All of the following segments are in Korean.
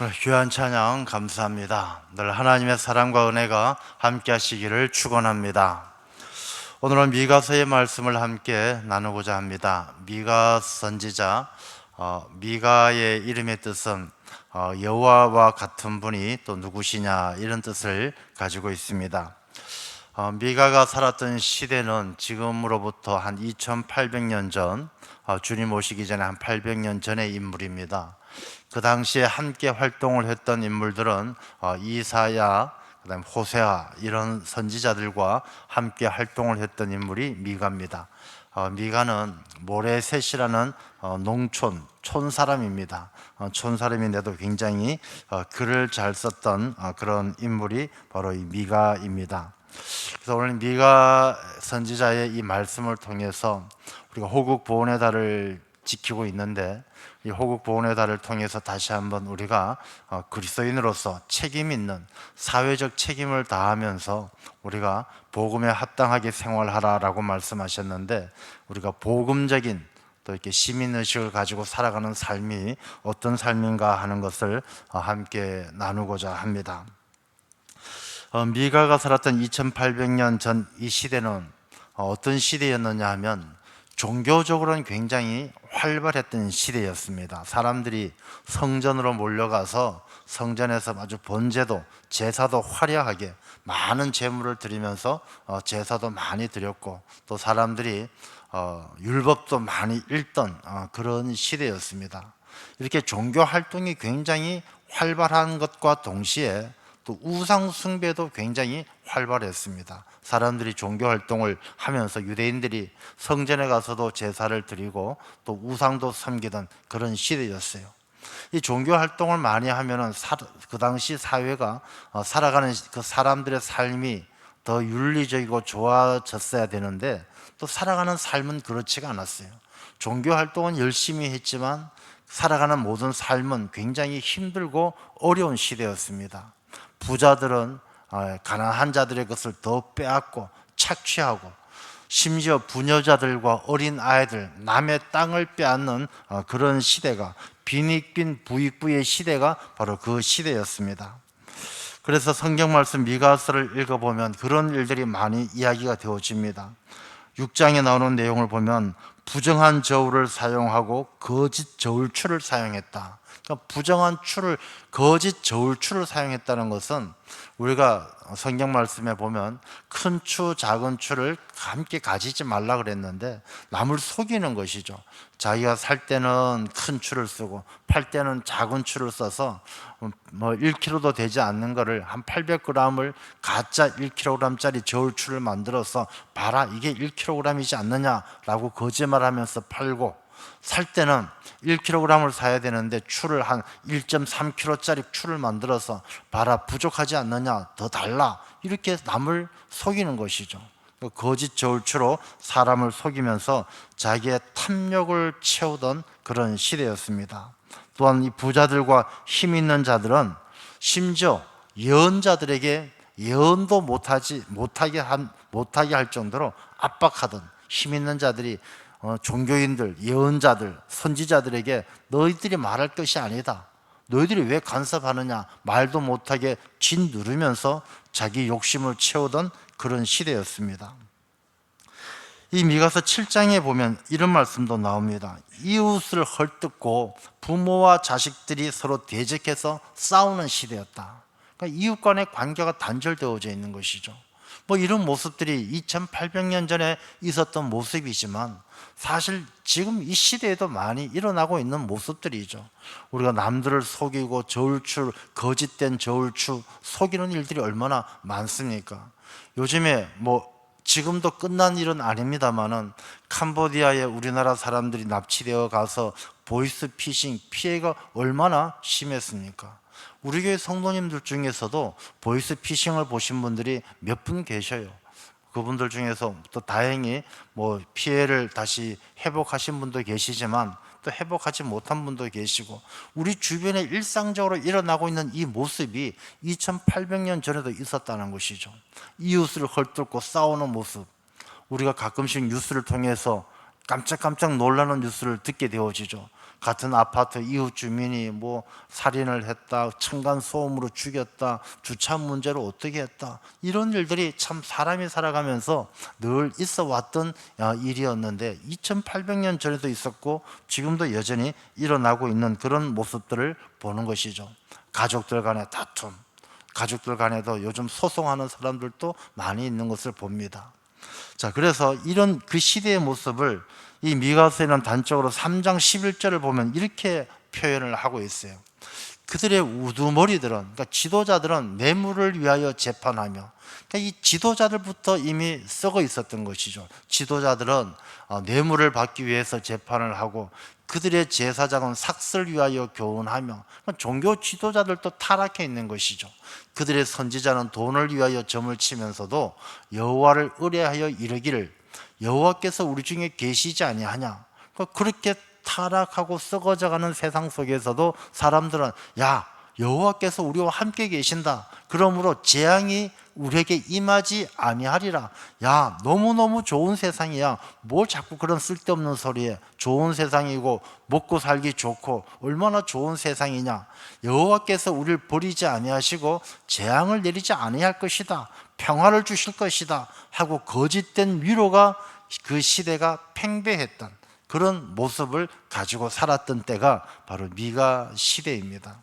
귀한 찬양 감사합니다. 늘 하나님의 사랑과 은혜가 함께 하시기를 축원합니다. 오늘은 미가서의 말씀을 함께 나누고자 합니다. 미가 선지자, 미가의 이름의 뜻은 여호와와 같은 분이 또 누구시냐 이런 뜻을 가지고 있습니다. 미가가 살았던 시대는 지금으로부터 한 2800년 전, 주님 오시기 전에 한 800년 전의 인물입니다. 그 당시에 함께 활동을 했던 인물들은 이사야, 그다음 호세아 이런 선지자들과 함께 활동을 했던 인물이 미가입니다. 미가는 모레셋이라는 농촌 촌사람입니다. 촌사람인데도 굉장히 글을 잘 썼던 그런 인물이 바로 이 미가입니다. 그래서 오늘 미가 선지자의 이 말씀을 통해서 우리가 호국 보훈의 달을 지키고 있는데, 이 호국 보훈의 달을 통해서 다시 한번 우리가 그리스도인으로서 책임 있는 사회적 책임을 다하면서 우리가 복음에 합당하게 생활하라라고 말씀하셨는데, 우리가 복음적인 또 이렇게 시민의식을 가지고 살아가는 삶이 어떤 삶인가 하는 것을 함께 나누고자 합니다. 미가가 살았던 2800년 전 이 시대는 어떤 시대였느냐 하면 종교적으로는 굉장히 활발했던 시대였습니다. 사람들이 성전으로 몰려가서 성전에서 아주 번제도, 제사도 화려하게 많은 제물을 드리면서 제사도 많이 드렸고, 또 사람들이 율법도 많이 읽던 그런 시대였습니다. 이렇게 종교 활동이 굉장히 활발한 것과 동시에 또 우상 숭배도 굉장히 활발했습니다. 사람들이 종교 활동을 하면서 유대인들이 성전에 가서도 제사를 드리고 또 우상도 섬기던 그런 시대였어요. 이 종교 활동을 많이 하면은 그 당시 사회가 살아가는 그 사람들의 삶이 더 윤리적이고 좋아졌어야 되는데, 또 살아가는 삶은 그렇지가 않았어요. 종교 활동은 열심히 했지만 살아가는 모든 삶은 굉장히 힘들고 어려운 시대였습니다. 부자들은 가난한 자들의 것을 더 빼앗고 착취하고, 심지어 부녀자들과 어린 아이들, 남의 땅을 빼앗는 그런 시대가, 빈익빈 부익부의 시대가 바로 그 시대였습니다. 그래서 성경 말씀 미가서를 읽어보면 그런 일들이 많이 이야기가 되어집니다. 6장에 나오는 내용을 보면 부정한 저울을 사용하고 거짓 저울추를 사용했다. 그러니까 부정한 추를, 거짓 저울추를 사용했다는 것은, 우리가 성경 말씀에 보면 큰 추, 작은 추를 함께 가지지 말라 그랬는데 남을 속이는 것이죠. 자기가 살 때는 큰 추를 쓰고 팔 때는 작은 추를 써서 1kg도 되지 않는 거를 한 800g을 가짜 1kg짜리 저울추를 만들어서, 봐라 이게 1kg이지 않느냐라고 거짓말하면서 팔고, 살 때는 1kg을 사야 되는데 추를 한 1.3kg짜리 추를 만들어서, 봐라 부족하지 않느냐 더 달라, 이렇게 남을 속이는 것이죠. 거짓 저울추로 사람을 속이면서 자기의 탐욕을 채우던 그런 시대였습니다. 또한 이 부자들과 힘 있는 자들은 심지어 예언자들에게 예언도 못하게 할 정도로 압박하던, 힘 있는 자들이 종교인들, 예언자들, 선지자들에게 너희들이 말할 것이 아니다, 너희들이 왜 간섭하느냐, 말도 못하게 짓누르면서 자기 욕심을 채우던 그런 시대였습니다. 이 미가서 7장에 보면 이런 말씀도 나옵니다. 이웃을 헐뜯고 부모와 자식들이 서로 대적해서 싸우는 시대였다. 그러니까 이웃 간의 관계가 단절되어져 있는 것이죠. 이런 모습들이 2800년 전에 있었던 모습이지만 사실 지금 이 시대에도 많이 일어나고 있는 모습들이죠. 우리가 남들을 속이고 저울추, 거짓된 저울추 속이는 일들이 얼마나 많습니까? 요즘에 지금도 끝난 일은 아닙니다만은 캄보디아에 우리나라 사람들이 납치되어 가서 보이스피싱 피해가 얼마나 심했습니까? 우리 교회 성도님들 중에서도 보이스피싱을 보신 분들이 몇 분 계셔요. 그분들 중에서 또 다행히 피해를 다시 회복하신 분도 계시지만 또 회복하지 못한 분도 계시고, 우리 주변에 일상적으로 일어나고 있는 이 모습이 2800년 전에도 있었다는 것이죠. 이웃을 헐뜯고 싸우는 모습, 우리가 가끔씩 뉴스를 통해서 깜짝깜짝 놀라는 뉴스를 듣게 되어지죠. 같은 아파트 이웃 주민이 뭐 살인을 했다, 층간 소음으로 죽였다, 주차 문제로 어떻게 했다, 이런 일들이 참 사람이 살아가면서 늘 있어 왔던 일이었는데 2800년 전에도 있었고 지금도 여전히 일어나고 있는 그런 모습들을 보는 것이죠. 가족들 간의 다툼, 가족들 간에도 요즘 소송하는 사람들도 많이 있는 것을 봅니다. 자, 그래서 이런 그 시대의 모습을 이 미가서에는 단적으로 3장 11절을 보면 이렇게 표현을 하고 있어요. 그들의 우두머리들은, 그러니까 지도자들은 뇌물을 위하여 재판하며, 그러니까 이 지도자들부터 이미 썩어 있었던 것이죠. 지도자들은 뇌물을 받기 위해서 재판을 하고, 그들의 제사장은 삭슬 위하여 교훈하며, 그러니까 종교 지도자들도 타락해 있는 것이죠. 그들의 선지자는 돈을 위하여 점을 치면서도 여호와를 의뢰하여 이르기를 여호와께서 우리 중에 계시지 아니하냐. 그렇게 타락하고 썩어져가는 세상 속에서도 사람들은 야, 여호와께서 우리와 함께 계신다, 그러므로 재앙이 우리에게 임하지 아니하리라. 야, 너무너무 좋은 세상이야, 뭘 자꾸 그런 쓸데없는 소리에. 좋은 세상이고 먹고 살기 좋고 얼마나 좋은 세상이냐. 여호와께서 우리를 버리지 아니하시고 재앙을 내리지 아니할 것이다, 평화를 주실 것이다 하고 거짓된 위로가, 그 시대가 팽배했던 그런 모습을 가지고 살았던 때가 바로 미가 시대입니다.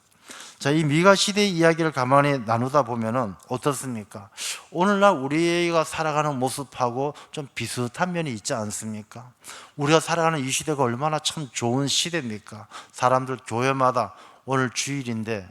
자, 이 미가 시대의 이야기를 가만히 나누다 보면은 어떻습니까? 오늘날 우리가 살아가는 모습하고 좀 비슷한 면이 있지 않습니까? 우리가 살아가는 이 시대가 얼마나 참 좋은 시대입니까? 사람들 교회마다, 오늘 주일인데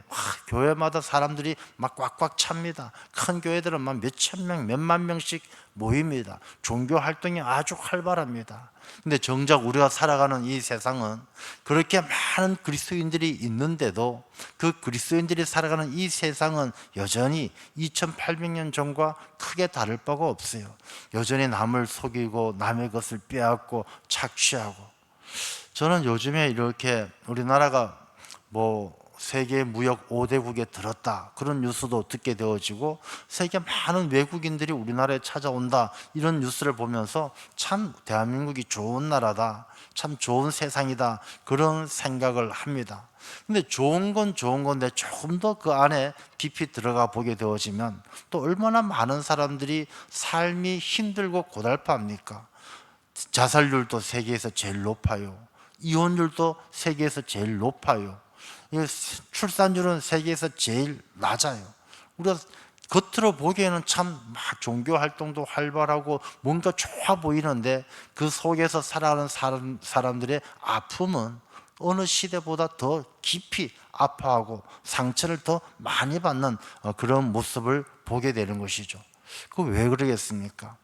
교회마다 사람들이 막 꽉꽉 찹니다. 큰 교회들은 막 몇천 명, 몇만 명씩 모입니다. 종교 활동이 아주 활발합니다. 근데 정작 우리가 살아가는 이 세상은 그렇게 많은 그리스도인들이 있는데도 그 그리스도인들이 살아가는 이 세상은 여전히 2800년 전과 크게 다를 바가 없어요. 여전히 남을 속이고 남의 것을 빼앗고 착취하고. 저는 요즘에 이렇게 우리나라가 뭐 세계 무역 5대국에 들었다, 그런 뉴스도 듣게 되어지고 세계 많은 외국인들이 우리나라에 찾아온다, 이런 뉴스를 보면서 참 대한민국이 좋은 나라다, 참 좋은 세상이다, 그런 생각을 합니다. 근데 좋은 건 좋은 건데 조금 더 그 안에 깊이 들어가 보게 되어지면 또 얼마나 많은 사람들이 삶이 힘들고 고달파합니까? 자살률도 세계에서 제일 높아요. 이혼율도 세계에서 제일 높아요. 출산율은 세계에서 제일 낮아요. 우리가 겉으로 보기에는 참 막 종교 활동도 활발하고 뭔가 좋아 보이는데 그 속에서 살아가는 사람들의 아픔은 어느 시대보다 더 깊이 아파하고 상처를 더 많이 받는 그런 모습을 보게 되는 것이죠. 그 왜 그러겠습니까?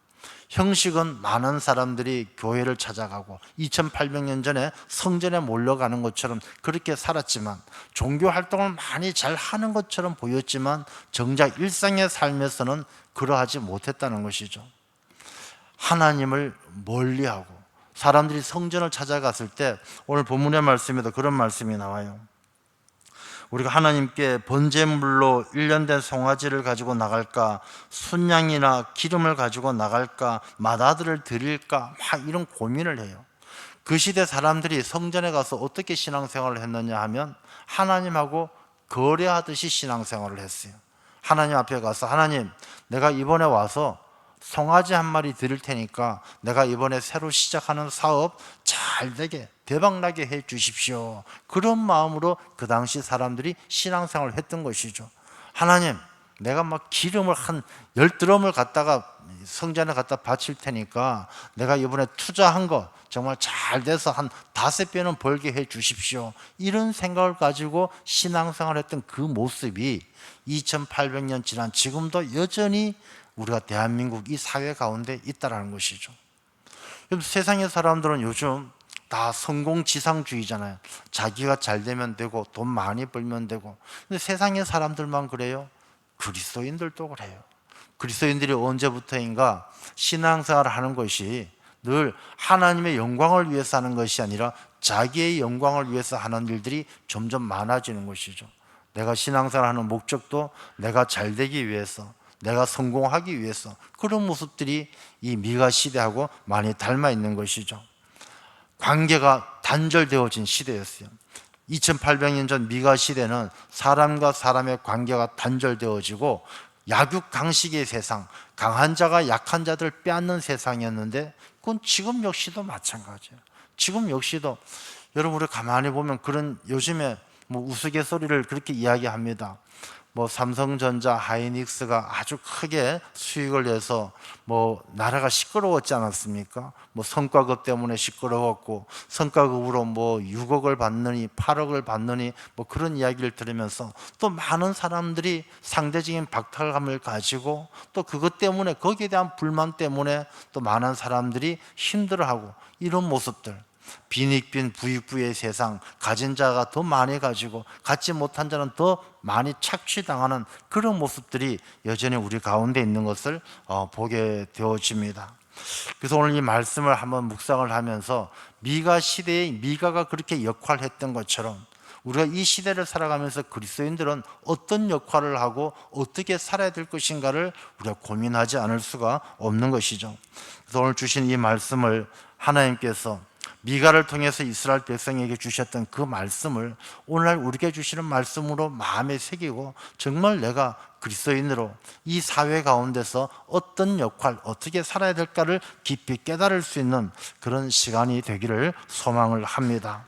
형식은 많은 사람들이 교회를 찾아가고 2800년 전에 성전에 몰려가는 것처럼 그렇게 살았지만, 종교 활동을 많이 잘 하는 것처럼 보였지만 정작 일상의 삶에서는 그러하지 못했다는 것이죠. 하나님을 멀리하고 사람들이 성전을 찾아갔을 때, 오늘 본문의 말씀에도 그런 말씀이 나와요. 우리가 하나님께 번제물로 1년 된 송아지를 가지고 나갈까, 순양이나 기름을 가지고 나갈까, 맏아들을 드릴까, 막 이런 고민을 해요. 그 시대 사람들이 성전에 가서 어떻게 신앙생활을 했느냐 하면 하나님하고 거래하듯이 신앙생활을 했어요. 하나님 앞에 가서 하나님, 내가 이번에 와서 송아지 한 마리 드릴 테니까 내가 이번에 새로 시작하는 사업 잘 되게 대박나게 해 주십시오. 그런 마음으로 그 당시 사람들이 신앙생활을 했던 것이죠. 하나님, 내가 막 기름을 한 10드럼을 갖다가 성전에 갖다 바칠 테니까 내가 이번에 투자한 거 정말 잘 돼서 한 5배는 벌게 해 주십시오. 이런 생각을 가지고 신앙생활을 했던 그 모습이 2800년 지난 지금도 여전히 우리가 대한민국 이 사회 가운데 있다는 것이죠. 세상의 사람들은 요즘 다 성공지상주의잖아요. 자기가 잘 되면 되고 돈 많이 벌면 되고. 근데 세상의 사람들만 그래요? 그리스도인들도 그래요. 그리스도인들이 언제부터인가 신앙생활을 하는 것이 늘 하나님의 영광을 위해서 하는 것이 아니라 자기의 영광을 위해서 하는 일들이 점점 많아지는 것이죠. 내가 신앙생활하는 목적도 내가 잘 되기 위해서, 내가 성공하기 위해서, 그런 모습들이 이 미가 시대하고 많이 닮아 있는 것이죠. 관계가 단절되어진 시대였어요. 2800년 전 미가 시대는 사람과 사람의 관계가 단절되어지고 약육강식의 세상, 강한 자가 약한 자들 빼앗는 세상이었는데 그건 지금 역시도 마찬가지예요. 지금 역시도 여러분 우리 가만히 보면 그런 요즘에 뭐 우스갯소리를 그렇게 이야기합니다. 뭐 삼성전자, 하이닉스가 아주 크게 수익을 내서 뭐 나라가 시끄러웠지 않았습니까? 뭐 성과급 때문에 시끄러웠고 성과급으로 뭐 6억을 받느니 8억을 받느니 뭐 그런 이야기를 들으면서 또 많은 사람들이 상대적인 박탈감을 가지고 또 그것 때문에 거기에 대한 불만 때문에 또 많은 사람들이 힘들어하고 이런 모습들, 빈익빈 부익부의 세상, 가진 자가 더 많이 가지고 갖지 못한 자는 더 많이 착취당하는 그런 모습들이 여전히 우리 가운데 있는 것을 보게 되어집니다. 그래서 오늘 이 말씀을 한번 묵상을 하면서 미가 시대에 미가가 그렇게 역할했던 것처럼 우리가 이 시대를 살아가면서 그리스도인들은 어떤 역할을 하고 어떻게 살아야 될 것인가를 우리가 고민하지 않을 수가 없는 것이죠. 그래서 오늘 주신 이 말씀을 하나님께서 미가를 통해서 이스라엘 백성에게 주셨던 그 말씀을 오늘날 우리에게 주시는 말씀으로 마음에 새기고 정말 내가 그리스도인으로 이 사회 가운데서 어떤 역할, 어떻게 살아야 될까를 깊이 깨달을 수 있는 그런 시간이 되기를 소망을 합니다.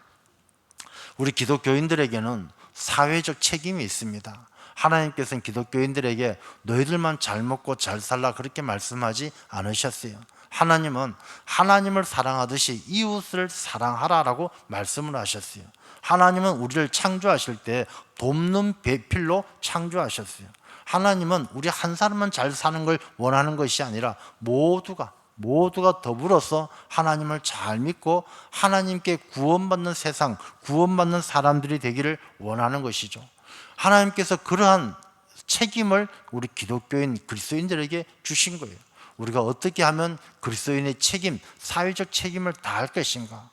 우리 기독교인들에게는 사회적 책임이 있습니다. 하나님께서는 기독교인들에게 너희들만 잘 먹고 잘 살라 그렇게 말씀하지 않으셨어요. 하나님은 하나님을 사랑하듯이 이웃을 사랑하라라고 말씀을 하셨어요. 하나님은 우리를 창조하실 때 돕는 배필로 창조하셨어요. 하나님은 우리 한 사람만 잘 사는 걸 원하는 것이 아니라 모두가 더불어서 하나님을 잘 믿고 하나님께 구원받는 세상, 구원받는 사람들이 되기를 원하는 것이죠. 하나님께서 그러한 책임을 우리 기독교인 그리스도인들에게 주신 거예요. 우리가 어떻게 하면 그리스도인의 책임, 사회적 책임을 다할 것인가?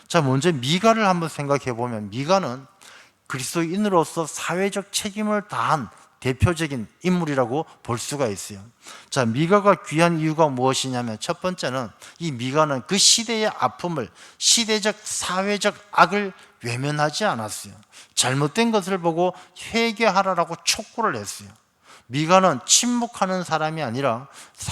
자, 먼저 미가를 한번 생각해 보면 미가는 그리스도인으로서 사회적 책임을 다한 대표적인 인물이라고 볼 수가 있어요. 자, 미가가 귀한 이유가 무엇이냐면 첫 번째는 이 미가는 그 시대의 아픔을, 시대적 사회적 악을 외면하지 않았어요. 잘못된 것을 보고 회개하라라고 촉구를 했어요. 미가는 침묵하는 사람이 아니라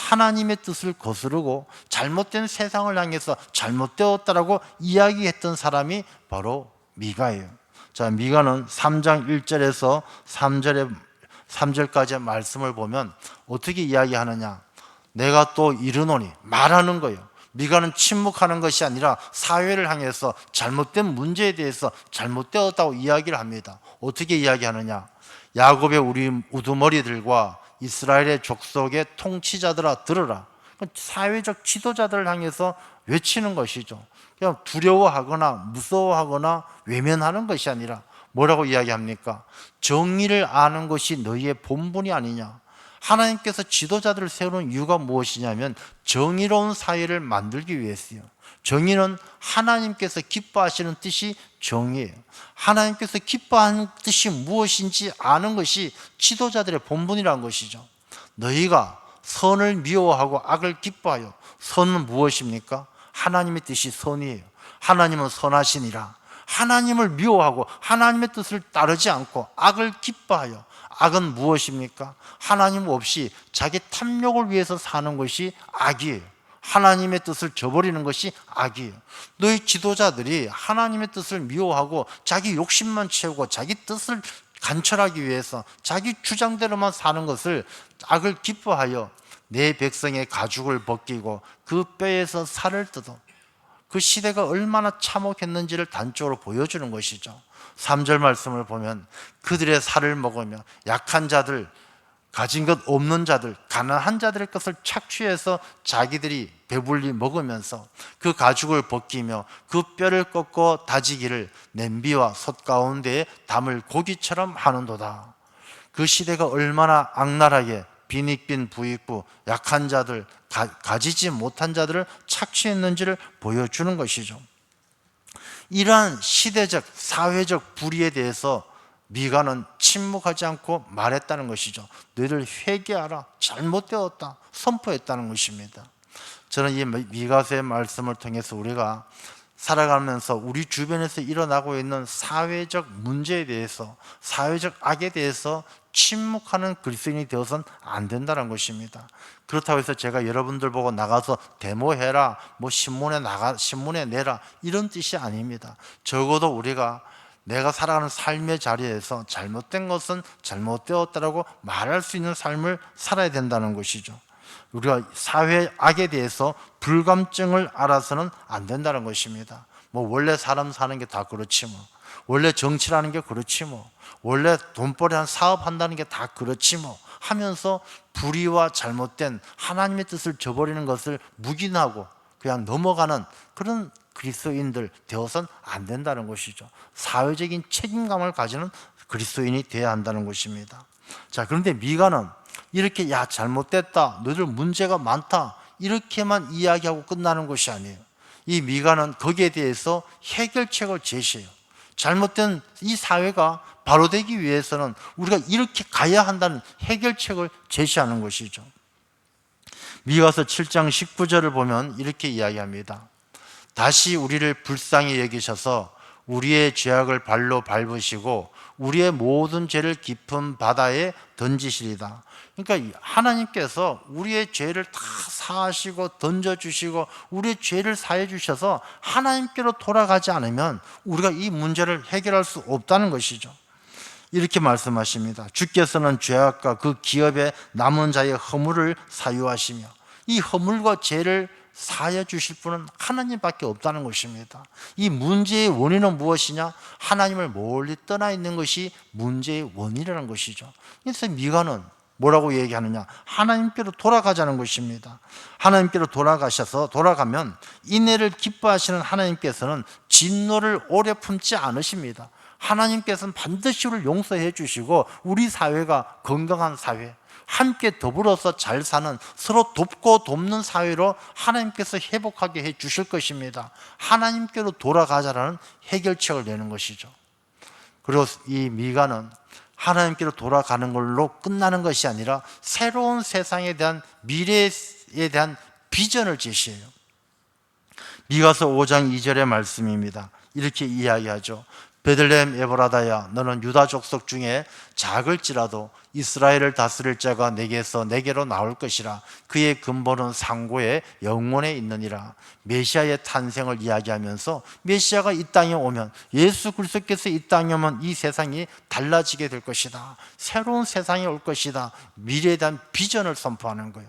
하나님의 뜻을 거스르고 잘못된 세상을 향해서 잘못되었다라고 이야기했던 사람이 바로 미가예요. 자, 미가는 3장 1절에서 3절까지의 말씀을 보면 어떻게 이야기하느냐? 내가 또 이르노니, 말하는 거예요. 미가는 침묵하는 것이 아니라 사회를 향해서 잘못된 문제에 대해서 잘못되었다고 이야기를 합니다. 어떻게 이야기하느냐? 야곱의 우리 우두머리들과 이스라엘의 족속의 통치자들아 들으라. 사회적 지도자들을 향해서 외치는 것이죠. 그냥 두려워하거나 무서워하거나 외면하는 것이 아니라 뭐라고 이야기합니까? 정의를 아는 것이 너희의 본분이 아니냐. 하나님께서 지도자들을 세우는 이유가 무엇이냐면 정의로운 사회를 만들기 위해서요. 정의는 하나님께서 기뻐하시는 뜻이 정의예요. 하나님께서 기뻐하는 뜻이 무엇인지 아는 것이 지도자들의 본분이라는 것이죠. 너희가 선을 미워하고 악을 기뻐하여, 선은 무엇입니까? 하나님의 뜻이 선이에요. 하나님은 선하시니라. 하나님을 미워하고 하나님의 뜻을 따르지 않고 악을 기뻐하여, 악은 무엇입니까? 하나님 없이 자기 탐욕을 위해서 사는 것이 악이에요. 하나님의 뜻을 저버리는 것이 악이에요. 너희 지도자들이 하나님의 뜻을 미워하고 자기 욕심만 채우고 자기 뜻을 관철하기 위해서 자기 주장대로만 사는 것을, 악을 기뻐하여 내 백성의 가죽을 벗기고 그 뼈에서 살을 뜯어, 그 시대가 얼마나 참혹했는지를 단적으로 보여주는 것이죠. 3절 말씀을 보면 그들의 살을 먹으며 약한 자들, 가진 것 없는 자들, 가난한 자들의 것을 착취해서 자기들이 배불리 먹으면서 그 가죽을 벗기며 그 뼈를 꺾고 다지기를 냄비와 솥 가운데에 담을 고기처럼 하는도다. 그 시대가 얼마나 악랄하게 빈익빈 부익부, 약한 자들, 가지지 못한 자들을 착취했는지를 보여주는 것이죠. 이러한 시대적, 사회적 불의에 대해서 미가는 침묵하지 않고 말했다는 것이죠. 너희들 회개하라, 잘못되었다 선포했다는 것입니다. 저는 이 미가서의 말씀을 통해서 우리가 살아가면서 우리 주변에서 일어나고 있는 사회적 문제에 대해서, 사회적 악에 대해서 침묵하는 그리스도인이 되어서는 안 된다는 것입니다. 그렇다고 해서 제가 여러분들 보고 나가서 데모해라, 뭐 신문에 내라, 이런 뜻이 아닙니다. 적어도 우리가 내가 살아가는 삶의 자리에서 잘못된 것은 잘못되었다라고 말할 수 있는 삶을 살아야 된다는 것이죠. 우리가 사회 악에 대해서 불감증을 알아서는 안 된다는 것입니다. 뭐 원래 사람 사는 게 다 그렇지 뭐, 원래 정치라는 게 그렇지 뭐, 원래 돈벌이한 사업한다는 게 다 그렇지 뭐 하면서 불의와 잘못된 하나님의 뜻을 저버리는 것을 묵인하고 그냥 넘어가는 그런 그리스도인들 되어서는 안 된다는 것이죠. 사회적인 책임감을 가지는 그리스도인이 되어야 한다는 것입니다. 자, 그런데 미가는 이렇게 야 잘못됐다, 너희들 문제가 많다, 이렇게만 이야기하고 끝나는 것이 아니에요. 이 미가는 거기에 대해서 해결책을 제시해요. 잘못된 이 사회가 바로 되기 위해서는 우리가 이렇게 가야 한다는 해결책을 제시하는 것이죠. 미가서 7장 19절을 보면 이렇게 이야기합니다. 다시 우리를 불쌍히 여기셔서 우리의 죄악을 발로 밟으시고 우리의 모든 죄를 깊은 바다에 던지시리다. 그러니까 하나님께서 우리의 죄를 다 사하시고 던져주시고 우리의 죄를 사해 주셔서 하나님께로 돌아가지 않으면 우리가 이 문제를 해결할 수 없다는 것이죠. 이렇게 말씀하십니다. 주께서는 죄악과 그 기업에 남은 자의 허물을 사유하시며 이 허물과 죄를 사해 주실 분은 하나님밖에 없다는 것입니다. 이 문제의 원인은 무엇이냐? 하나님을 멀리 떠나 있는 것이 문제의 원인이라는 것이죠. 그래서 미가는 뭐라고 얘기하느냐? 하나님께로 돌아가자는 것입니다. 하나님께로 돌아가면 인애를 기뻐하시는 하나님께서는 진노를 오래 품지 않으십니다. 하나님께서는 반드시 우리를 용서해 주시고 우리 사회가 건강한 사회, 함께 더불어서 잘 사는, 서로 돕고 돕는 사회로 하나님께서 회복하게 해 주실 것입니다. 하나님께로 돌아가자라는 해결책을 내는 것이죠. 그리고 이 미가는 하나님께로 돌아가는 걸로 끝나는 것이 아니라 새로운 세상에 대한, 미래에 대한 비전을 제시해요. 미가서 5장 2절의 말씀입니다. 이렇게 이야기하죠. 베들레헴 에브라다야, 너는 유다 족속 중에 작을지라도 이스라엘을 다스릴 자가 내게로 나올 것이라. 그의 근본은 상고의 영원에 있느니라. 메시아의 탄생을 이야기하면서 메시아가 이 땅에 오면, 예수 그리스도께서 이 땅에 오면 이 세상이 달라지게 될 것이다. 새로운 세상이 올 것이다. 미래에 대한 비전을 선포하는 거예요.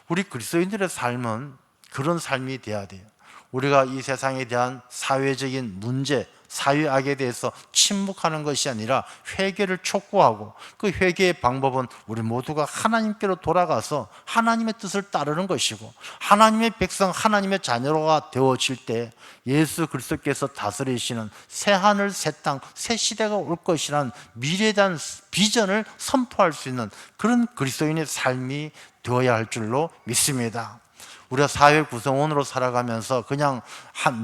우리 그리스도인들의 삶은 그런 삶이 돼야 돼요. 우리가 이 세상에 대한 사회적인 문제, 사회악에 대해서 침묵하는 것이 아니라 회개를 촉구하고, 그 회개의 방법은 우리 모두가 하나님께로 돌아가서 하나님의 뜻을 따르는 것이고, 하나님의 백성, 하나님의 자녀가 되어질 때 예수 그리스도께서 다스리시는 새 하늘, 새 땅, 새 시대가 올 것이라는 미래에 대한 비전을 선포할 수 있는 그런 그리스도인의 삶이 되어야 할 줄로 믿습니다. 우리가 사회 구성원으로 살아가면서 그냥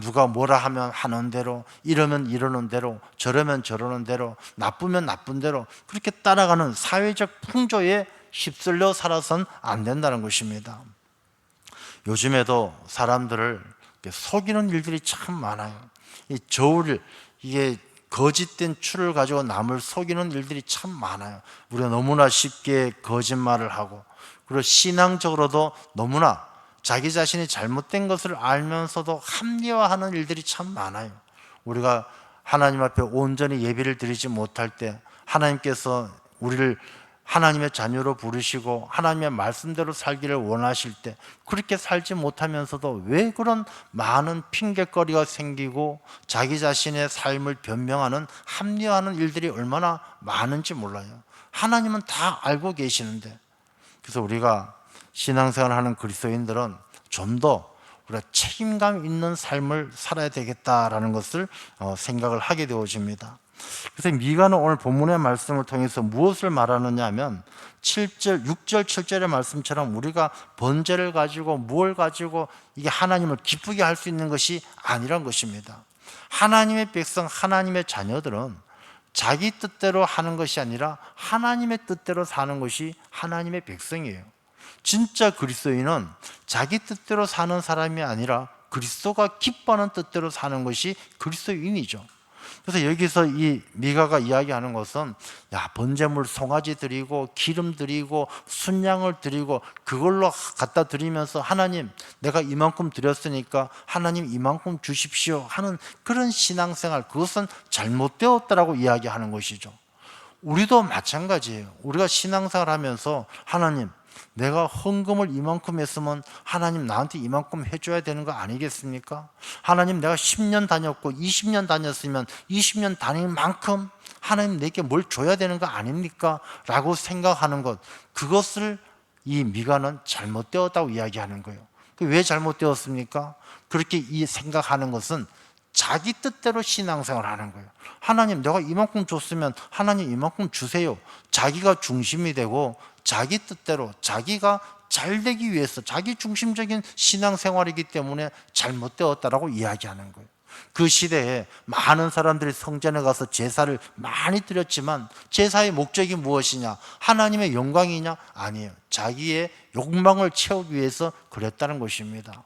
누가 뭐라 하면 하는 대로, 이러면 이러는 대로, 저러면 저러는 대로, 나쁘면 나쁜 대로 그렇게 따라가는 사회적 풍조에 휩쓸려 살아서는 안 된다는 것입니다. 요즘에도 사람들을 속이는 일들이 참 많아요. 이 이게 거짓된 추를 가지고 남을 속이는 일들이 참 많아요. 우리가 너무나 쉽게 거짓말을 하고, 그리고 신앙적으로도 너무나 자기 자신이 잘못된 것을 알면서도 합리화하는 일들이 참 많아요. 우리가 하나님 앞에 온전히 예배를 드리지 못할 때, 하나님께서 우리를 하나님의 자녀로 부르시고 하나님의 말씀대로 살기를 원하실 때, 그렇게 살지 못하면서도 왜 그런 많은 핑계거리가 생기고 자기 자신의 삶을 변명하는, 합리화하는 일들이 얼마나 많은지 몰라요. 하나님은 다 알고 계시는데. 그래서 우리가 신앙생활을 하는 그리스도인들은 좀 더 우리가 책임감 있는 삶을 살아야 되겠다라는 것을 생각을 하게 되어집니다. 그래서 미가는 오늘 본문의 말씀을 통해서 무엇을 말하느냐 하면 6절 7절의 말씀처럼 우리가 번제를 가지고 무엇을 가지고 이게 하나님을 기쁘게 할 수 있는 것이 아니란 것입니다. 하나님의 백성, 하나님의 자녀들은 자기 뜻대로 하는 것이 아니라 하나님의 뜻대로 사는 것이 하나님의 백성이에요. 진짜 그리스도인은 자기 뜻대로 사는 사람이 아니라 그리스도가 기뻐하는 뜻대로 사는 것이 그리스도인이죠. 그래서 여기서 이 미가가 이야기하는 것은 번제물 송아지 드리고 기름 드리고 순양을 드리고 그걸로 갖다 드리면서 하나님 내가 이만큼 드렸으니까 하나님 이만큼 주십시오 하는 그런 신앙생활, 그것은 잘못되었다라고 이야기하는 것이죠. 우리도 마찬가지예요. 우리가 신앙생활 하면서 하나님 내가 헌금을 이만큼 했으면 하나님 나한테 이만큼 해줘야 되는 거 아니겠습니까? 하나님 내가 10년 다녔고 20년 다녔으면 20년 다닌 만큼 하나님 내게 뭘 줘야 되는 거 아닙니까? 라고 생각하는 것, 그것을 이 미가는 잘못되었다고 이야기하는 거예요. 왜 잘못되었습니까? 그렇게 이 생각하는 것은 자기 뜻대로 신앙생활을 하는 거예요. 하나님 내가 이만큼 줬으면 하나님 이만큼 주세요. 자기가 중심이 되고 자기 뜻대로 자기가 잘 되기 위해서 자기 중심적인 신앙생활이기 때문에 잘못되었다라고 이야기하는 거예요. 그 시대에 많은 사람들이 성전에 가서 제사를 많이 드렸지만 제사의 목적이 무엇이냐? 하나님의 영광이냐? 아니에요. 자기의 욕망을 채우기 위해서 그랬다는 것입니다.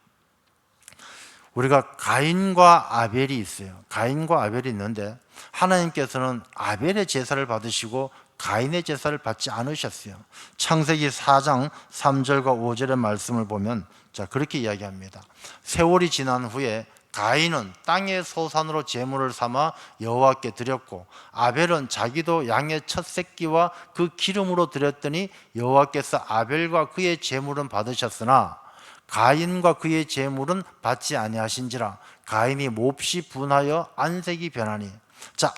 우리가 가인과 아벨이 있어요. 가인과 아벨이 있는데 하나님께서는 아벨의 제사를 받으시고 가인의 제사를 받지 않으셨어요. 창세기 4장 3절과 5절의 말씀을 보면 그렇게 이야기합니다. 세월이 지난 후에 가인은 땅의 소산으로 제물을 삼아 여호와께 드렸고 아벨은 자기도 양의 첫 새끼와 그 기름으로 드렸더니 여호와께서 아벨과 그의 제물은 받으셨으나 가인과 그의 제물은 받지 아니하신지라. 가인이 몹시 분하여 안색이 변하니.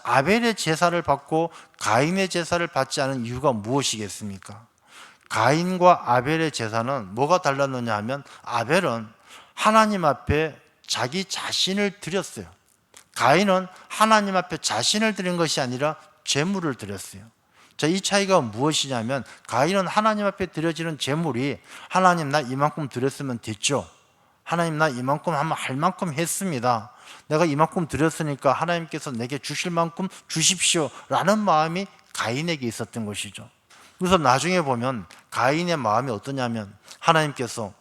아벨의 제사를 받고 가인의 제사를 받지 않은 이유가 무엇이겠습니까? 가인과 아벨의 제사는 뭐가 달랐느냐 하면 아벨은 하나님 앞에 자기 자신을 드렸어요. 가인은 하나님 앞에 자신을 드린 것이 아니라 제물을 드렸어요. 이 차이가 무엇이냐면 가인은 하나님 앞에 드려지는 제물이 하나님 나 이만큼 드렸으면 됐죠. 하나님 나 이만큼 하면 할 만큼 했습니다. 내가 이만큼 드렸으니까 하나님께서 내게 주실 만큼 주십시오 라는 마음이 가인에게 있었던 것이죠. 그래서 나중에 보면 가인의 마음이 어떠냐면 하나님께서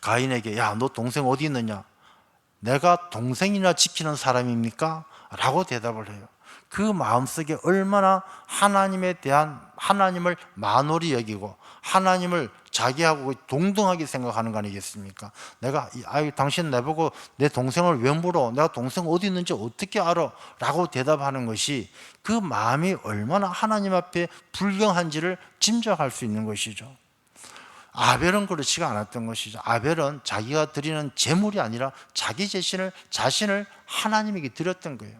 가인에게 너 동생 어디 있느냐? 내가 동생이나 지키는 사람입니까? 라고 대답을 해요. 그 마음속에 얼마나 하나님에 대한 하나님을 만홀히 여기고 하나님을 자기하고 동등하게 생각하는 거 아니겠습니까? 내가 당신 내보고 내 동생을 왜 물어? 내가 동생 어디 있는지 어떻게 알아? 라고 대답하는 것이 그 마음이 얼마나 하나님 앞에 불경한지를 짐작할 수 있는 것이죠. 아벨은 그렇지가 않았던 것이죠. 아벨은 자기가 드리는 제물이 아니라 자기 자신을 하나님에게 드렸던 거예요.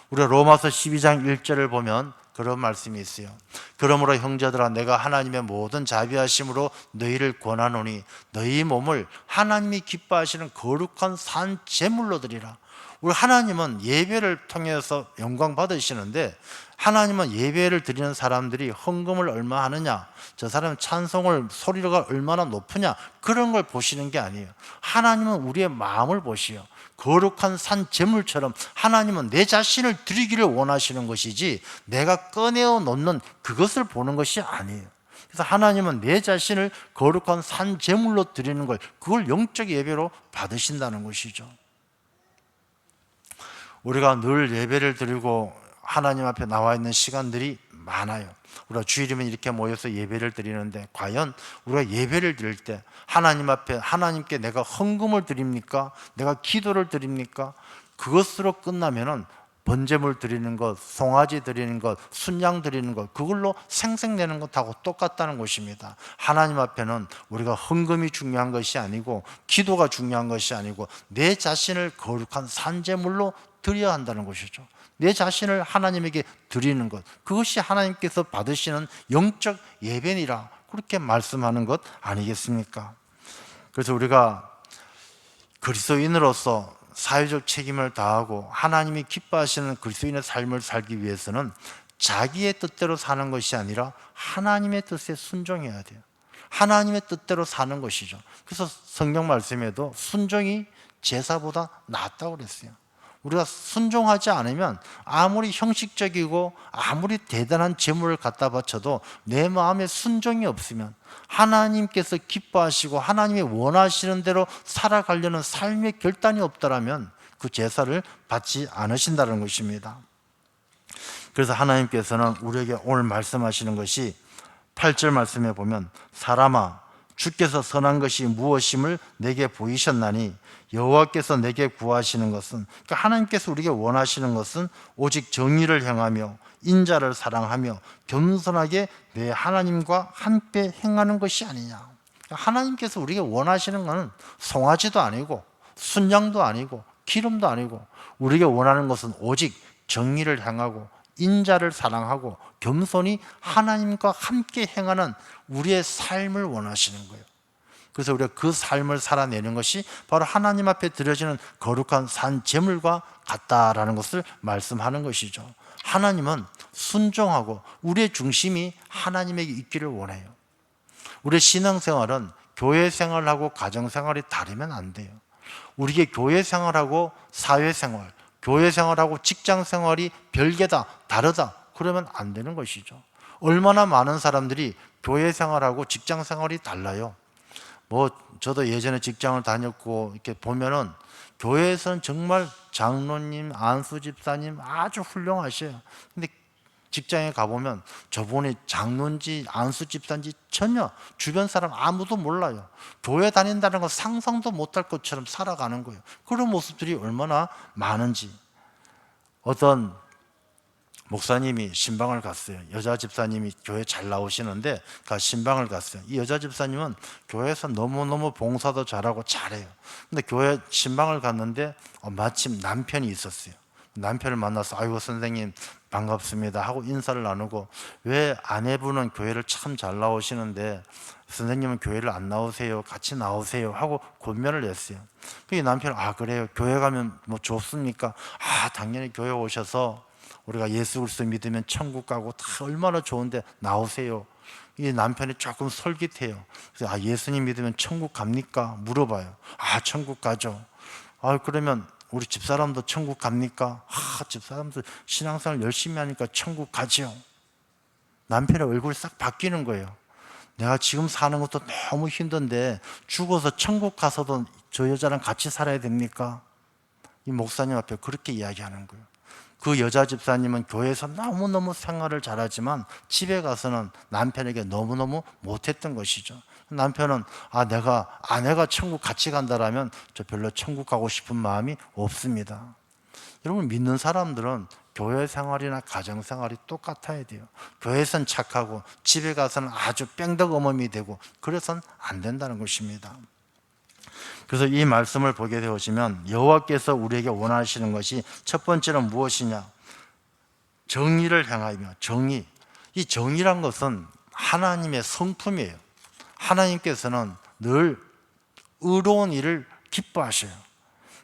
우리가 로마서 12장 1절을 보면 그런 말씀이 있어요. 그러므로 형제들아 내가 하나님의 모든 자비하심으로 너희를 권하노니 너희 몸을 하나님이 기뻐하시는 거룩한 산 제물로 드리라. 우리 하나님은 예배를 통해서 영광 받으시는데 하나님은 예배를 드리는 사람들이 헌금을 얼마 하느냐, 저 사람은 찬송을 소리가 얼마나 높으냐, 그런 걸 보시는 게 아니에요. 하나님은 우리의 마음을 보시요. 거룩한 산 제물처럼 하나님은 내 자신을 드리기를 원하시는 것이지 내가 꺼내어 놓는 그것을 보는 것이 아니에요. 그래서 하나님은 내 자신을 거룩한 산 제물로 드리는 걸, 그걸 영적 예배로 받으신다는 것이죠. 우리가 늘 예배를 드리고 하나님 앞에 나와 있는 시간들이 많아요. 우리가 주일이면 이렇게 모여서 예배를 드리는데 과연 우리가 예배를 드릴 때 하나님 앞에 하나님께 내가 헌금을 드립니까? 내가 기도를 드립니까? 그것으로 끝나면은 번제물 드리는 것, 송아지 드리는 것, 순양 드리는 것, 그걸로 생색내는 것하고 똑같다는 것입니다. 하나님 앞에는 우리가 헌금이 중요한 것이 아니고 기도가 중요한 것이 아니고 내 자신을 거룩한 산제물로 드려야 한다는 것이죠. 내 자신을 하나님에게 드리는 것, 그것이 하나님께서 받으시는 영적 예배니라, 그렇게 말씀하는 것 아니겠습니까? 그래서 우리가 그리스도인으로서 사회적 책임을 다하고 하나님이 기뻐하시는 그리스도인의 삶을 살기 위해서는 자기의 뜻대로 사는 것이 아니라 하나님의 뜻에 순종해야 돼요. 하나님의 뜻대로 사는 것이죠. 그래서 성경 말씀에도 순종이 제사보다 낫다고 그랬어요. 우리가 순종하지 않으면 아무리 형식적이고 아무리 대단한 재물을 갖다 바쳐도 내 마음에 순종이 없으면, 하나님께서 기뻐하시고 하나님이 원하시는 대로 살아가려는 삶의 결단이 없다라면 그 제사를 받지 않으신다는 것입니다. 그래서 하나님께서는 우리에게 오늘 말씀하시는 것이 8절 말씀에 보면, 사람아 주께서 선한 것이 무엇임을 내게 보이셨나니 여호와께서 내게 구하시는 것은, 그러니까 하나님께서 우리에게 원하시는 것은 오직 정의를 행하며 인자를 사랑하며 겸손하게 내 하나님과 함께 행하는 것이 아니냐. 그러니까 하나님께서 우리에게 원하시는 것은 송아지도 아니고 순양도 아니고 기름도 아니고, 우리에게 원하는 것은 오직 정의를 행하고 인자를 사랑하고 겸손히 하나님과 함께 행하는 우리의 삶을 원하시는 거예요. 그래서 우리가 그 삶을 살아내는 것이 바로 하나님 앞에 드려지는 거룩한 산 제물과 같다라는 것을 말씀하는 것이죠. 하나님은 순종하고 우리의 중심이 하나님에게 있기를 원해요. 우리의 신앙생활은 교회 생활하고 가정생활이 다르면 안 돼요. 우리의 교회 생활하고 사회생활, 교회 생활하고 직장 생활이 별개다, 다르다, 그러면 안 되는 것이죠. 얼마나 많은 사람들이 교회 생활하고 직장 생활이 달라요. 저도 예전에 직장을 다녔고 이렇게 보면은 교회에서는 정말 장로님, 안수 집사님 아주 훌륭하셔요. 근데 직장에 가보면 저분이 장로인지 안수 집사인지 전혀 주변 사람 아무도 몰라요. 교회 다닌다는 건 상상도 못할 것처럼 살아가는 거예요. 그런 모습들이 얼마나 많은지. 어떤 목사님이 신방을 갔어요. 여자 집사님이 교회 잘 나오시는데 신방을 갔어요. 이 여자 집사님은 교회에서 너무너무 봉사도 잘하고 잘해요. 근데 교회 신방을 갔는데 마침 남편이 있었어요. 남편을 만나서 아이고 선생님 반갑습니다 하고 인사를 나누고, 왜 아내분은 교회를 참 잘 나오시는데 선생님은 교회를 안 나오세요? 같이 나오세요 하고 권면을 했어요. 그 남편은 그래요, 교회 가면 뭐 좋습니까? 당연히 교회 오셔서 우리가 예수 그리스도 믿으면 천국 가고 다 얼마나 좋은데 나오세요. 이 남편이 조금 솔깃해요. 그래서 예수님 믿으면 천국 갑니까? 물어봐요. 천국 가죠. 그러면 우리 집사람도 천국 갑니까? 집사람도 신앙생활 열심히 하니까 천국 가죠. 남편의 얼굴이 싹 바뀌는 거예요. 내가 지금 사는 것도 너무 힘든데 죽어서 천국 가서도 저 여자랑 같이 살아야 됩니까? 이 목사님 앞에 그렇게 이야기하는 거예요. 그 여자 집사님은 교회에서 너무너무 생활을 잘하지만 집에 가서는 남편에게 너무너무 못했던 것이죠. 남편은 내가 아내가 천국 같이 간다라면 저 별로 천국 가고 싶은 마음이 없습니다. 여러분, 믿는 사람들은 교회 생활이나 가정 생활이 똑같아야 돼요. 교회에선 착하고 집에 가서는 아주 뺑덕어멈이 되고, 그래서는 안 된다는 것입니다. 그래서 이 말씀을 보게 되어지면 여호와께서 우리에게 원하시는 것이 첫 번째는 무엇이냐? 정의를 행하며, 정의. 이 정의란 것은 하나님의 성품이에요. 하나님께서는 늘 의로운 일을 기뻐하셔요.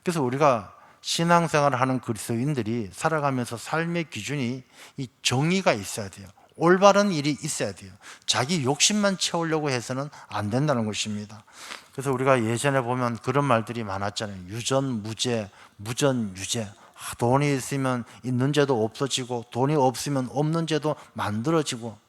그래서 우리가 신앙생활을 하는 그리스도인들이 살아가면서 삶의 기준이 이 정의가 있어야 돼요. 올바른 일이 있어야 돼요. 자기 욕심만 채우려고 해서는 안 된다는 것입니다. 그래서 우리가 예전에 보면 그런 말들이 많았잖아요. 유전무죄, 무전유죄. 돈이 있으면 있는 죄도 없어지고 돈이 없으면 없는 죄도 만들어지고,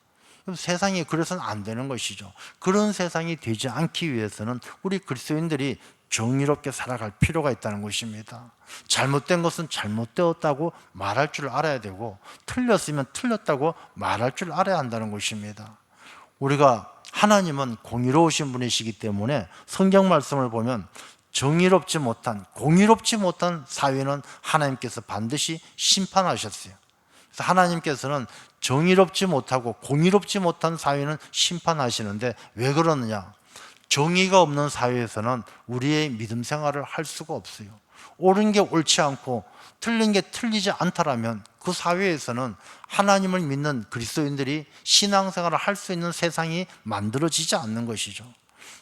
세상이 그래서는 안 되는 것이죠. 그런 세상이 되지 않기 위해서는 우리 그리스도인들이 정의롭게 살아갈 필요가 있다는 것입니다. 잘못된 것은 잘못되었다고 말할 줄 알아야 되고, 틀렸으면 틀렸다고 말할 줄 알아야 한다는 것입니다. 우리가 하나님은 공의로우신 분이시기 때문에 성경 말씀을 보면 정의롭지 못한, 공의롭지 못한 사회는 하나님께서 반드시 심판하셨어요. 그래서 하나님께서는 정의롭지 못하고 공의롭지 못한 사회는 심판하시는데, 왜 그러느냐? 정의가 없는 사회에서는 우리의 믿음 생활을 할 수가 없어요. 옳은 게 옳지 않고 틀린 게 틀리지 않다라면 그 사회에서는 하나님을 믿는 그리스도인들이 신앙생활을 할 수 있는 세상이 만들어지지 않는 것이죠.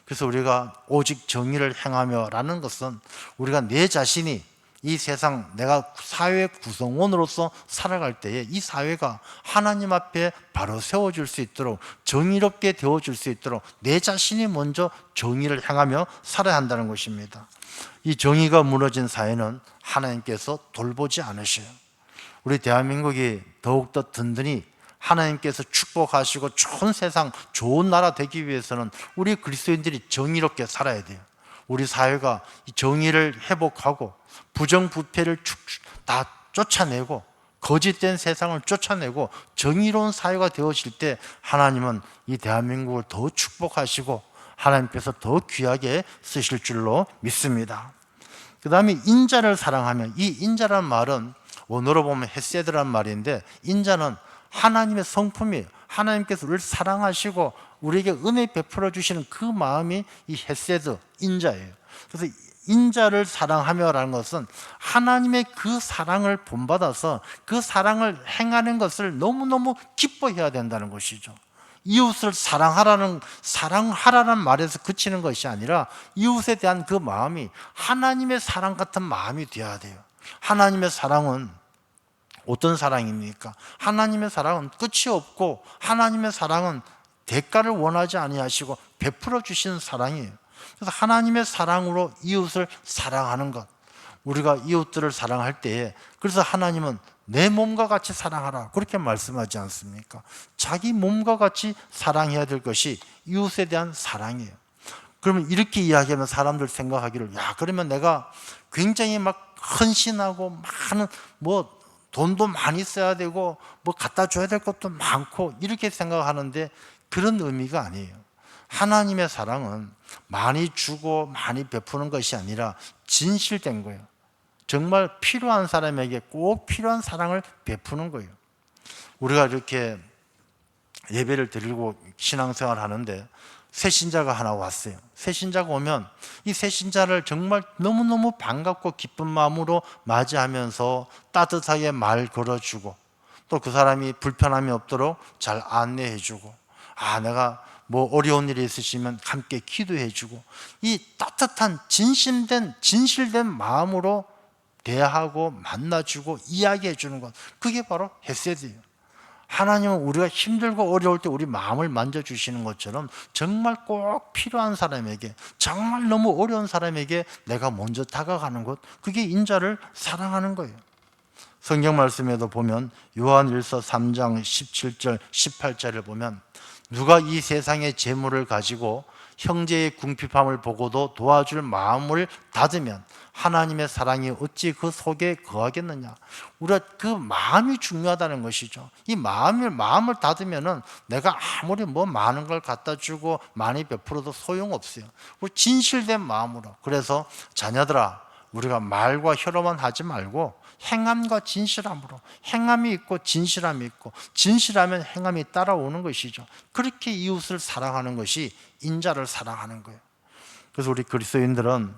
그래서 우리가 오직 정의를 행하며 라는 것은 우리가 내 자신이 이 세상 내가 사회 구성원으로서 살아갈 때에 이 사회가 하나님 앞에 바로 세워질 수 있도록 정의롭게 되어질 수 있도록 내 자신이 먼저 정의를 행하며 살아야 한다는 것입니다. 이 정의가 무너진 사회는 하나님께서 돌보지 않으셔요. 우리 대한민국이 더욱더 든든히 하나님께서 축복하시고 좋은 세상, 좋은 나라 되기 위해서는 우리 그리스도인들이 정의롭게 살아야 돼요. 우리 사회가 이 정의를 회복하고 부정부패를 다 쫓아내고 거짓된 세상을 쫓아내고 정의로운 사회가 되어질 때 하나님은 이 대한민국을 더 축복하시고 하나님께서 더 귀하게 쓰실 줄로 믿습니다. 그 다음에 인자를 사랑하면, 이 인자란 말은 원어로 보면 헤세드란 말인데, 인자는 하나님의 성품이에요. 하나님께서 우리를 사랑하시고 우리에게 은혜 베풀어 주시는 그 마음이 이 헤세드, 인자예요. 그래서 인자를 사랑하며라는 것은 하나님의 그 사랑을 본받아서 그 사랑을 행하는 것을 너무너무 기뻐해야 된다는 것이죠. 이웃을 사랑하라는 말에서 그치는 것이 아니라 이웃에 대한 그 마음이 하나님의 사랑 같은 마음이 되어야 돼요. 하나님의 사랑은 어떤 사랑입니까? 하나님의 사랑은 끝이 없고 하나님의 사랑은 대가를 원하지 아니하시고 베풀어 주시는 사랑이에요. 그래서 하나님의 사랑으로 이웃을 사랑하는 것, 우리가 이웃들을 사랑할 때에, 그래서 하나님은 내 몸과 같이 사랑하라 그렇게 말씀하지 않습니까? 자기 몸과 같이 사랑해야 될 것이 이웃에 대한 사랑이에요. 그러면 이렇게 이야기하면 사람들 생각하기를, 야, 그러면 내가 굉장히 막 헌신하고 많은 돈도 많이 써야 되고 갖다 줘야 될 것도 많고 이렇게 생각하는데, 그런 의미가 아니에요. 하나님의 사랑은 많이 주고 많이 베푸는 것이 아니라 진실된 거예요. 정말 필요한 사람에게 꼭 필요한 사랑을 베푸는 거예요. 우리가 이렇게 예배를 드리고 신앙생활 하는데 새신자가 하나 왔어요. 새신자가 오면 이 새신자를 정말 너무너무 반갑고 기쁜 마음으로 맞이하면서 따뜻하게 말 걸어주고, 또 그 사람이 불편함이 없도록 잘 안내해주고, 내가 어려운 일이 있으시면 함께 기도해주고, 이 따뜻한 진실된 마음으로 대하고 만나주고 이야기해주는 것, 그게 바로 헤세드예요. 하나님은 우리가 힘들고 어려울 때 우리 마음을 만져주시는 것처럼 정말 꼭 필요한 사람에게, 정말 너무 어려운 사람에게 내가 먼저 다가가는 것, 그게 인자를 사랑하는 거예요. 성경 말씀에도 보면 요한일서 3장 17절 18절을 보면, 누가 이 세상의 재물을 가지고 형제의 궁핍함을 보고도 도와줄 마음을 닫으면 하나님의 사랑이 어찌 그 속에 거하겠느냐. 우리가 그 마음이 중요하다는 것이죠. 이 마음을 닫으면은 내가 아무리 많은 걸 갖다 주고 많이 베풀어도 소용없어요. 우리 진실된 마음으로. 그래서 자녀들아, 우리가 말과 혀로만 하지 말고 행함과 진실함으로, 행함이 있고 진실함이 있고, 진실하면 행함이 따라오는 것이죠. 그렇게 이웃을 사랑하는 것이 인자를 사랑하는 거예요. 그래서 우리 그리스도인들은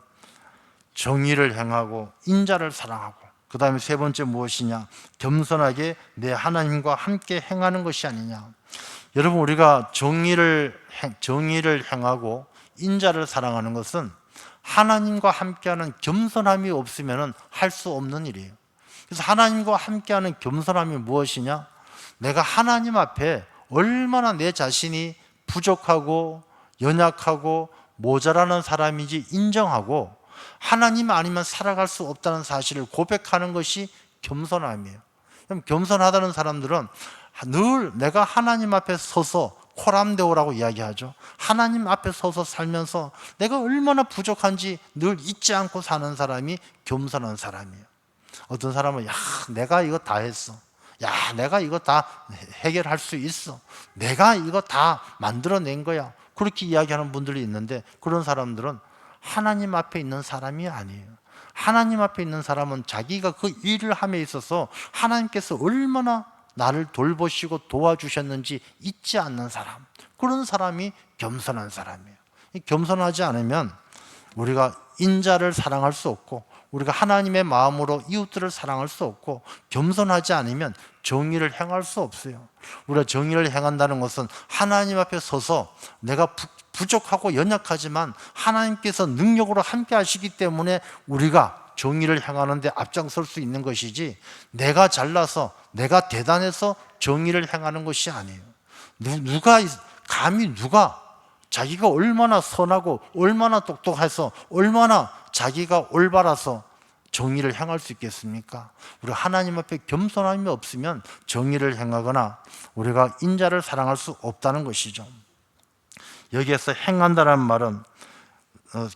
정의를 행하고 인자를 사랑하고, 그 다음에 세 번째 무엇이냐? 겸손하게 내 하나님과 함께 행하는 것이 아니냐. 여러분, 우리가 정의를 행하고 인자를 사랑하는 것은 하나님과 함께하는 겸손함이 없으면 할 수 없는 일이에요. 그래서 하나님과 함께하는 겸손함이 무엇이냐? 내가 하나님 앞에 얼마나 내 자신이 부족하고 연약하고 모자라는 사람인지 인정하고 하나님 아니면 살아갈 수 없다는 사실을 고백하는 것이 겸손함이에요. 그럼 겸손하다는 사람들은 늘 내가 하나님 앞에 서서 코람데오라고 이야기하죠. 하나님 앞에 서서 살면서 내가 얼마나 부족한지 늘 잊지 않고 사는 사람이 겸손한 사람이에요. 어떤 사람은 내가 이거 다 했어, 내가 이거 다 해결할 수 있어, 내가 이거 다 만들어낸 거야, 그렇게 이야기하는 분들이 있는데, 그런 사람들은 하나님 앞에 있는 사람이 아니에요. 하나님 앞에 있는 사람은 자기가 그 일을 함에 있어서 하나님께서 얼마나 나를 돌보시고 도와주셨는지 잊지 않는 사람, 그런 사람이 겸손한 사람이에요. 겸손하지 않으면 우리가 인자를 사랑할 수 없고, 우리가 하나님의 마음으로 이웃들을 사랑할 수 없고, 겸손하지 않으면 정의를 행할 수 없어요. 우리가 정의를 행한다는 것은 하나님 앞에 서서 내가 부족하고 연약하지만 하나님께서 능력으로 함께 하시기 때문에 우리가 정의를 행하는 데 앞장설 수 있는 것이지, 내가 잘나서 내가 대단해서 정의를 행하는 것이 아니에요. 감히 누가 자기가 얼마나 선하고 얼마나 똑똑해서 얼마나 자기가 올바라서 정의를 행할 수 있겠습니까? 우리가 하나님 앞에 겸손함이 없으면 정의를 행하거나 우리가 인자를 사랑할 수 없다는 것이죠. 여기에서 행한다는 말은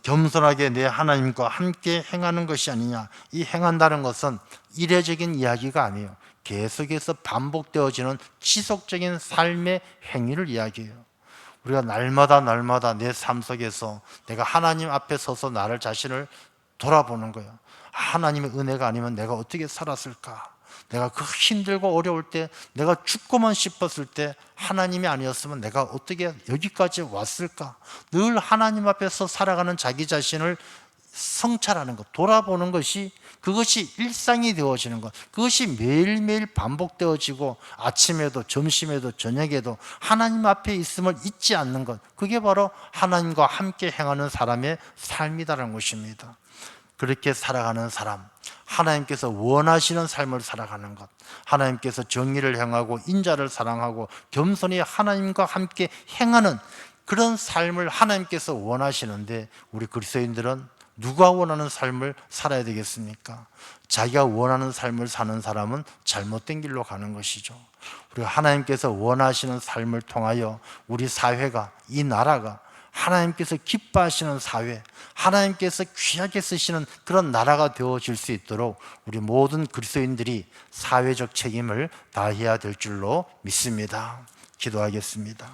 겸손하게 내 하나님과 함께 행하는 것이 아니냐. 이 행한다는 것은 이례적인 이야기가 아니에요. 계속해서 반복되어지는 지속적인 삶의 행위를 이야기해요. 우리가 날마다 내 삶 속에서 내가 하나님 앞에 서서 나를 자신을 돌아보는 거예요. 하나님의 은혜가 아니면 내가 어떻게 살았을까? 내가 그 힘들고 어려울 때, 내가 죽고만 싶었을 때 하나님이 아니었으면 내가 어떻게 여기까지 왔을까? 늘 하나님 앞에서 살아가는 자기 자신을 성찰하는 것, 돌아보는 것이, 그것이 일상이 되어지는 것, 그것이 매일매일 반복되어지고 아침에도 점심에도 저녁에도 하나님 앞에 있음을 잊지 않는 것, 그게 바로 하나님과 함께 행하는 사람의 삶이다라는 것입니다. 그렇게 살아가는 사람, 하나님께서 원하시는 삶을 살아가는 것, 하나님께서 정의를 행하고 인자를 사랑하고 겸손히 하나님과 함께 행하는 그런 삶을 하나님께서 원하시는데, 우리 그리스도인들은 누가 원하는 삶을 살아야 되겠습니까? 자기가 원하는 삶을 사는 사람은 잘못된 길로 가는 것이죠. 우리가 하나님께서 원하시는 삶을 통하여 우리 사회가, 이 나라가 하나님께서 기뻐하시는 사회, 하나님께서 귀하게 쓰시는 그런 나라가 되어질 수 있도록 우리 모든 그리스도인들이 사회적 책임을 다해야 될 줄로 믿습니다. 기도하겠습니다.